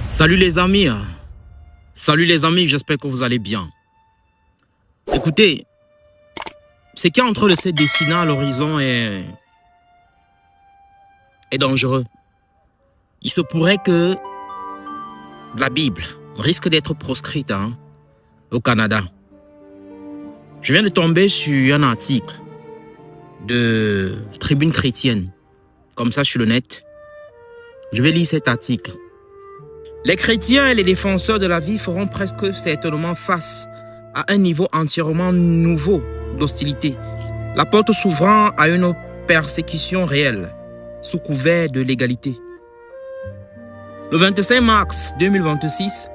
Salut les amis, j'espère que vous allez bien. Écoutez, ce qui est en train de se dessiner à l'horizon est dangereux. Il se pourrait que la Bible risque d'être proscrite au Canada. Je viens de tomber sur un article de Tribune chrétienne, comme ça sur le net. Je vais lire cet article. Les chrétiens et les défenseurs de la vie feront presque certainement face à un niveau entièrement nouveau d'hostilité, la porte s'ouvrant à une persécution réelle, sous couvert de légalité. Le 25 mars 2026,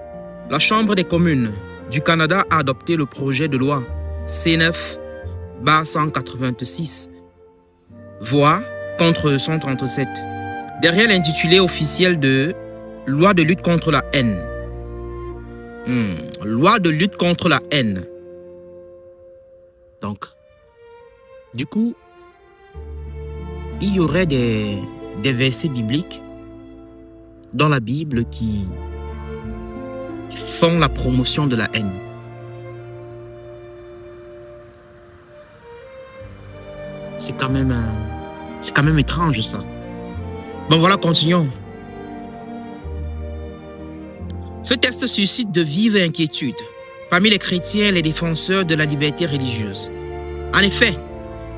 la Chambre des communes du Canada a adopté le projet de loi C9/186, voix contre 137, derrière l'intitulé officiel de Loi de lutte contre la haine. Loi de lutte contre la haine. Donc, du coup, il y aurait des versets bibliques dans la Bible qui font la promotion de la haine. C'est quand même étrange ça. Bon voilà, continuons. Ce texte suscite de vives inquiétudes parmi les chrétiens et les défenseurs de la liberté religieuse. En effet,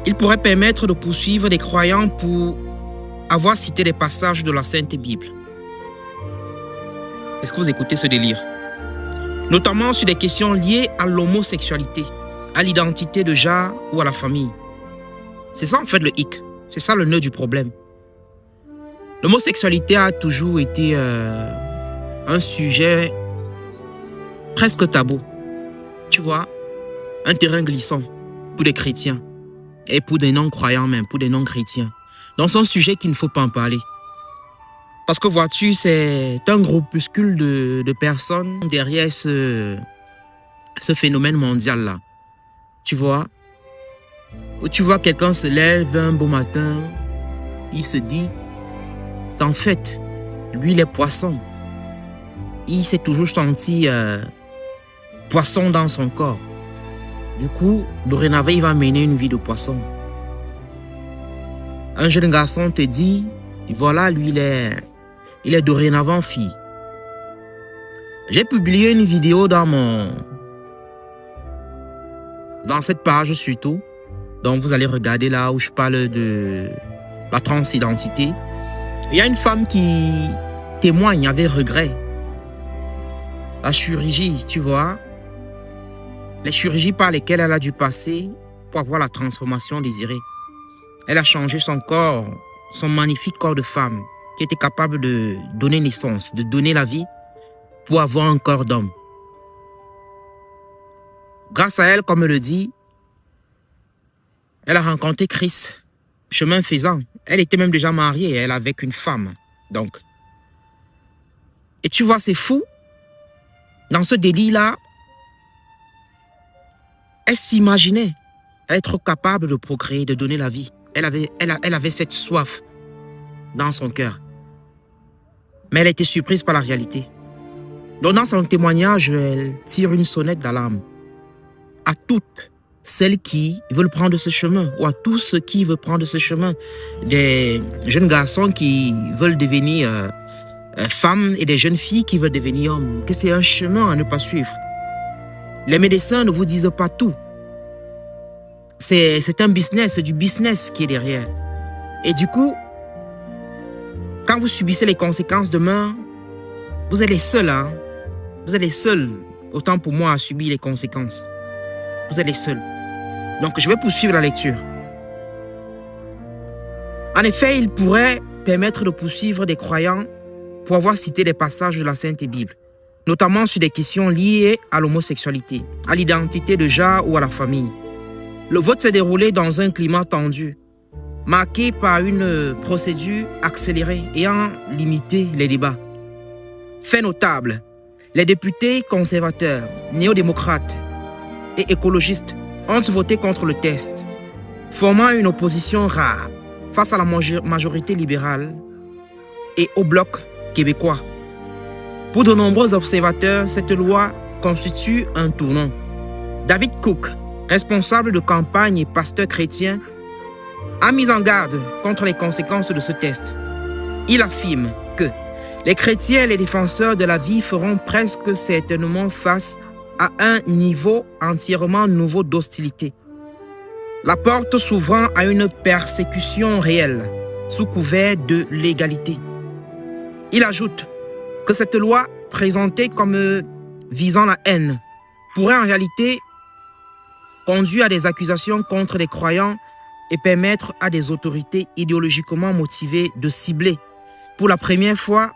il pourrait permettre de poursuivre des croyants pour avoir cité des passages de la Sainte Bible. Est-ce que vous écoutez ce délire? Notamment sur des questions liées à l'homosexualité, à l'identité de genre ou à la famille. C'est ça en fait le hic. C'est ça le nœud du problème. L'homosexualité a toujours été un sujet presque tabou. Tu vois, un terrain glissant pour les chrétiens et pour des non-croyants même, pour des non-chrétiens. Donc c'est un sujet qu'il ne faut pas en parler. Parce que vois-tu, c'est un groupuscule de personnes derrière ce phénomène mondial-là. Tu vois, où tu vois quelqu'un se lève un beau matin, il se dit qu'en fait, lui, il est poisson. Il s'est toujours senti poisson dans son corps. Du coup, dorénavant, il va mener une vie de poisson. Un jeune garçon te dit, voilà, lui, il est dorénavant fille. J'ai publié une vidéo dans cette page surtout. Donc, vous allez regarder là où je parle de la transidentité. Il y a une femme qui témoigne avec regret. La chirurgie, tu vois, les chirurgies par lesquelles elle a dû passer pour avoir la transformation désirée. Elle a changé son corps, son magnifique corps de femme, qui était capable de donner naissance, de donner la vie pour avoir un corps d'homme. Grâce à elle, comme elle le dit, elle a rencontré Christ, chemin faisant. Elle était même déjà mariée, elle avec une femme. Donc, et tu vois, c'est fou. Dans ce délit-là, elle s'imaginait être capable de procréer, de donner la vie. Elle avait cette soif dans son cœur. Mais elle était surprise par la réalité. Donc dans son témoignage, elle tire une sonnette d'alarme à toutes celles qui veulent prendre ce chemin, ou à tous ceux qui veulent prendre ce chemin. Des jeunes garçons qui veulent devenir femmes et des jeunes filles qui veulent devenir hommes, que c'est un chemin à ne pas suivre. Les médecins ne vous disent pas tout. C'est un business, c'est du business qui est derrière. Et du coup, quand vous subissez les conséquences demain, vous êtes les seuls, Vous êtes les seuls, autant pour moi, à subir les conséquences. Vous êtes les seuls. Donc, je vais poursuivre la lecture. En effet, il pourrait permettre de poursuivre des croyants pour avoir cité des passages de la Sainte Bible, notamment sur des questions liées à l'homosexualité, à l'identité de genre ou à la famille. Le vote s'est déroulé dans un climat tendu, marqué par une procédure accélérée ayant limité les débats. Fait notable, les députés conservateurs, néo-démocrates et écologistes ont voté contre le texte, formant une opposition rare face à la majorité libérale et au bloc québécois. Pour de nombreux observateurs, cette loi constitue un tournant. David Cook, responsable de campagne et pasteur chrétien, a mis en garde contre les conséquences de ce test. Il affirme que les chrétiens et les défenseurs de la vie feront presque certainement face à un niveau entièrement nouveau d'hostilité. La porte s'ouvrant à une persécution réelle, sous couvert de légalité. Il ajoute que cette loi, présentée comme visant la haine, pourrait en réalité conduire à des accusations contre les croyants et permettre à des autorités idéologiquement motivées de cibler, pour la première fois,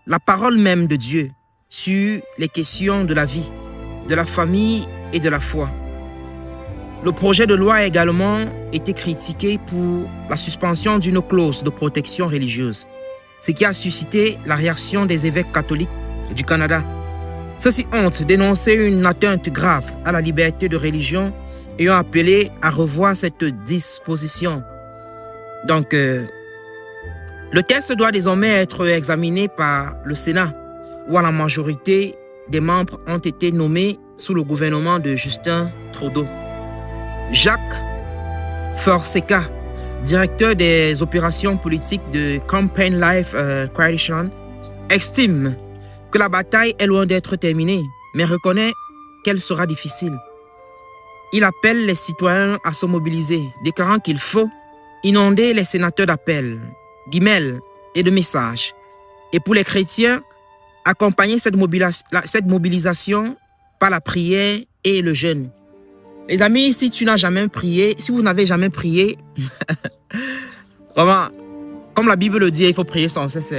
la parole même de Dieu sur les questions de la vie, de la famille et de la foi. Le projet de loi a également été critiqué pour la suspension d'une clause de protection religieuse, ce qui a suscité la réaction des évêques catholiques du Canada. Ceux-ci ont dénoncé une atteinte grave à la liberté de religion et ont appelé à revoir cette disposition. Donc, le test doit désormais être examiné par le Sénat, où la majorité des membres ont été nommés sous le gouvernement de Justin Trudeau. Jacques Fonseca, directeur des opérations politiques de Campaign Life Coalition, estime que la bataille est loin d'être terminée, mais reconnaît qu'elle sera difficile. Il appelle les citoyens à se mobiliser, déclarant qu'il faut inonder les sénateurs d'appels, d'emails et de messages. Et pour les chrétiens, accompagner cette mobilisation par la prière et le jeûne. Les amis, si tu n'as jamais prié, si vous n'avez jamais prié, vraiment, comme la Bible le dit, il faut prier sans cesse.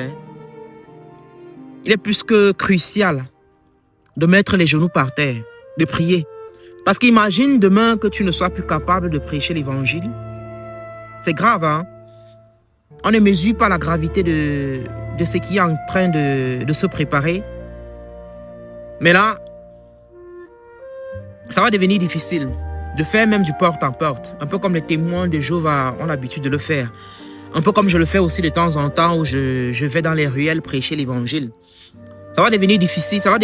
Il est plus que crucial de mettre les genoux par terre, de prier. Parce qu'imagine demain que tu ne sois plus capable de prêcher l'évangile. C'est grave, hein? On ne mesure pas la gravité de ce qui est en train de se préparer. Mais là, ça va devenir difficile de faire même du porte en porte. Un peu comme les témoins de Jéhovah ont l'habitude de le faire. Un peu comme je le fais aussi de temps en temps où je vais dans les ruelles prêcher l'évangile. Ça va devenir difficile, ça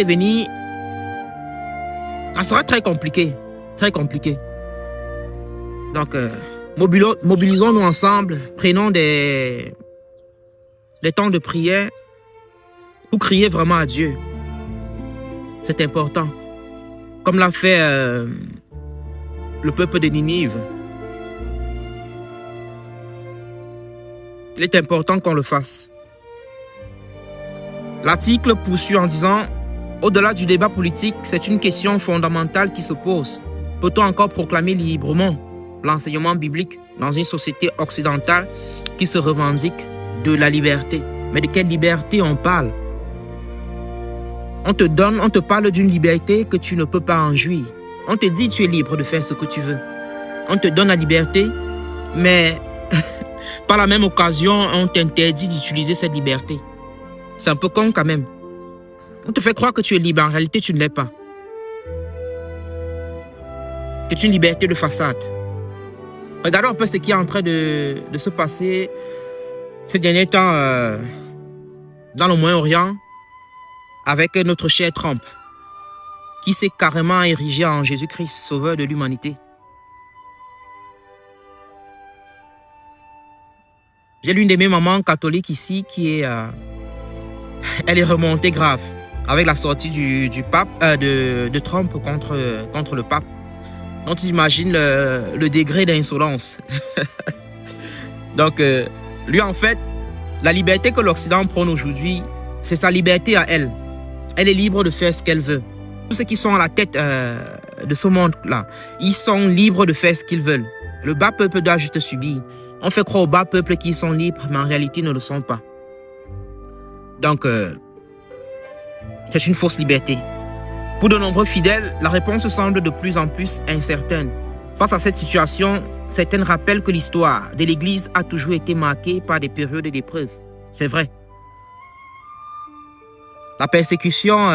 sera très compliqué. Très compliqué. Donc, mobilisons-nous ensemble, prenons des temps de prière pour crier vraiment à Dieu. C'est important. Comme l'a fait le peuple de Ninive. Il est important qu'on le fasse. L'article poursuit en disant: au-delà du débat politique, c'est une question fondamentale qui se pose. Peut-on encore proclamer librement l'enseignement biblique dans une société occidentale qui se revendique de la liberté? Mais de quelle liberté on parle? On te parle d'une liberté que tu ne peux pas en jouir. On te dit tu es libre de faire ce que tu veux. On te donne la liberté, mais par la même occasion, on t'interdit d'utiliser cette liberté. C'est un peu con quand même. On te fait croire que tu es libre, en réalité tu ne l'es pas. C'est une liberté de façade. Regardons un peu ce qui est en train de se passer ces derniers temps dans le Moyen-Orient avec notre cher Trump, qui s'est carrément érigé en Jésus-Christ, sauveur de l'humanité. J'ai l'une de mes mamans catholiques ici qui est... elle est remontée grave avec la sortie du pape, de Trump contre le pape. Donc j'imagine le degré d'insolence. Donc lui en fait, la liberté que l'Occident prône aujourd'hui, c'est sa liberté à elle. Elle est libre de faire ce qu'elle veut. Tous ceux qui sont à la tête de ce monde-là, ils sont libres de faire ce qu'ils veulent. Le bas peuple doit juste subir. On fait croire au bas peuple qu'ils sont libres, mais en réalité, ils ne le sont pas. Donc, c'est une fausse liberté. Pour de nombreux fidèles, la réponse semble de plus en plus incertaine. Face à cette situation, certains rappellent que l'histoire de l'Église a toujours été marquée par des périodes d'épreuve. C'est vrai. La persécution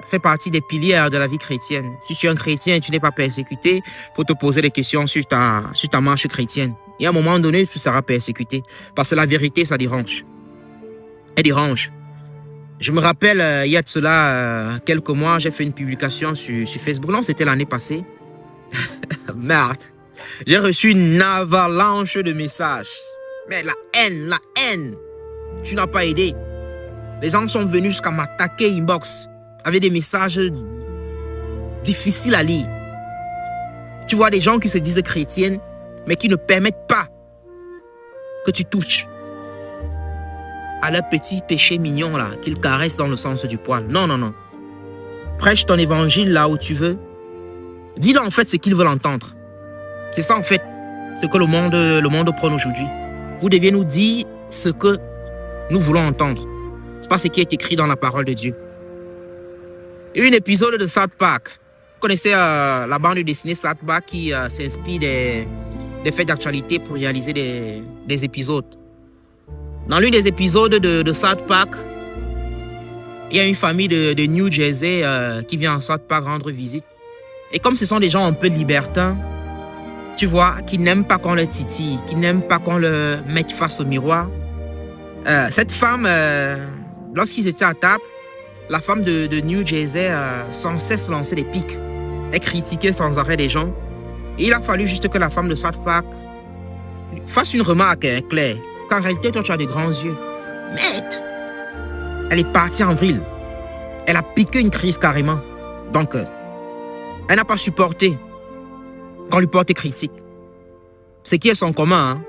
fait partie des piliers de la vie chrétienne. Si tu es un chrétien et tu n'es pas persécuté, il faut te poser des questions sur ta marche chrétienne. Et à un moment donné, tu seras persécuté. Parce que la vérité, ça dérange. Elle dérange. Je me rappelle, il y a de cela quelques mois, j'ai fait une publication sur Facebook. Non, c'était l'année passée. Merde. J'ai reçu une avalanche de messages. Mais la haine. Tu n'as pas aidé. Les gens sont venus jusqu'à m'attaquer inbox avec des messages difficiles à lire. Tu vois des gens qui se disent chrétiennes, mais qui ne permettent pas que tu touches à leur petit péché mignon là, qu'ils caressent dans le sens du poil. Non. Prêche ton évangile là où tu veux. Dis-leur en fait ce qu'ils veulent entendre. C'est ça en fait, ce que le monde prône aujourd'hui. Vous deviez nous dire ce que nous voulons entendre. C'est pas ce qui est écrit dans la parole de Dieu. Il y a eu un épisode de South Park. Vous connaissez la bande dessinée South Park qui s'inspire des faits d'actualité pour réaliser des épisodes. Dans l'un des épisodes de South Park, il y a une famille de New Jersey qui vient en South Park rendre visite. Et comme ce sont des gens un peu libertins, tu vois, qui n'aiment pas qu'on leur titille, qui n'aiment pas qu'on leur mette face au miroir, cette femme, lorsqu'ils étaient à table, la femme de New Jersey sans cesse lançait des pics. Elle critiquait sans arrêt des gens. Et il a fallu juste que la femme de South Park fasse une remarque claire. Qu'en réalité, toi, tu as de grands yeux. Merde! Elle est partie en vrille. Elle a piqué une crise carrément. Donc, elle n'a pas supporté qu'on lui porte critique. Ce qui est son commun. Hein?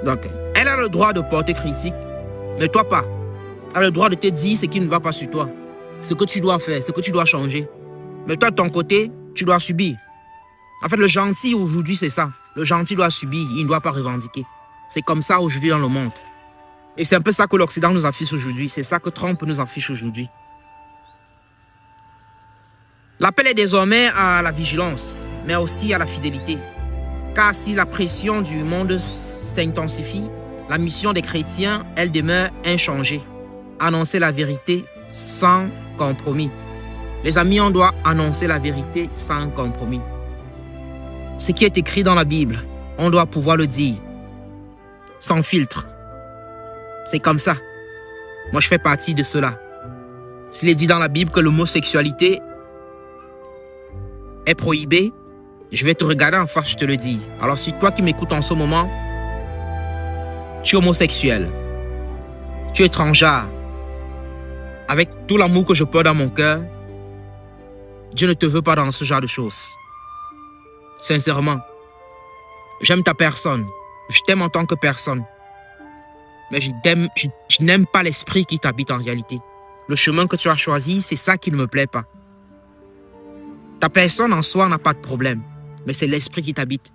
Donc, elle a le droit de porter critique, mais toi pas. Elle a le droit de te dire ce qui ne va pas sur toi. Ce que tu dois faire, ce que tu dois changer. Mais toi, de ton côté, tu dois subir. En fait, le gentil aujourd'hui, c'est ça. Le gentil doit subir, il ne doit pas revendiquer. C'est comme ça aujourd'hui dans le monde. Et c'est un peu ça que l'Occident nous affiche aujourd'hui. C'est ça que Trump nous affiche aujourd'hui. L'appel est désormais à la vigilance, mais aussi à la fidélité. Car si la pression du monde s'intensifie, la mission des chrétiens, elle demeure inchangée. Annoncer la vérité sans compromis. Les amis, on doit annoncer la vérité sans compromis. Ce qui est écrit dans la Bible, on doit pouvoir le dire sans filtre. C'est comme ça. Moi, je fais partie de cela. S'il est dit dans la Bible que l'homosexualité est prohibée, je vais te regarder en face, je te le dis. Alors, si toi qui m'écoutes en ce moment, tu es homosexuel, tu es étrangère, avec tout l'amour que je porte dans mon cœur, Dieu ne te veut pas dans ce genre de choses. Sincèrement, j'aime ta personne. Je t'aime en tant que personne. Mais je n'aime pas l'esprit qui t'habite en réalité. Le chemin que tu as choisi, c'est ça qui ne me plaît pas. Ta personne en soi n'a pas de problème, mais c'est l'esprit qui t'habite.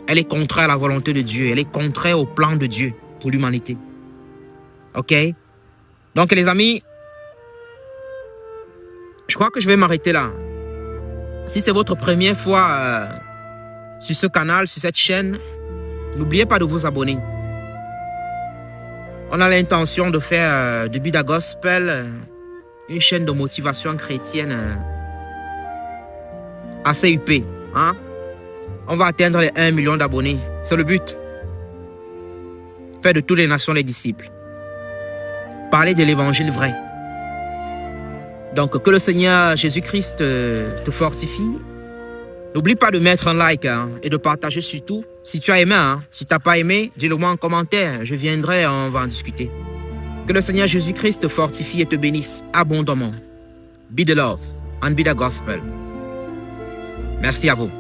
Elle est contraire à la volonté de Dieu. Elle est contraire au plan de Dieu pour l'humanité. Ok? Donc les amis, je crois que je vais m'arrêter là. Si c'est votre première fois sur ce canal, sur cette chaîne, n'oubliez pas de vous abonner. On a l'intention de faire de Buda Gospel une chaîne de motivation chrétienne assez huppée. Hein? On va atteindre les 1 million d'abonnés. C'est le but. Faire de toutes les nations les disciples. Parler de l'évangile vrai. Donc, que le Seigneur Jésus-Christ te fortifie. N'oublie pas de mettre un like et de partager surtout. Si tu as aimé, si tu n'as pas aimé, dis-le moi en commentaire. Je viendrai, on va en discuter. Que le Seigneur Jésus-Christ te fortifie et te bénisse abondamment. Be the love and be the gospel. Merci à vous.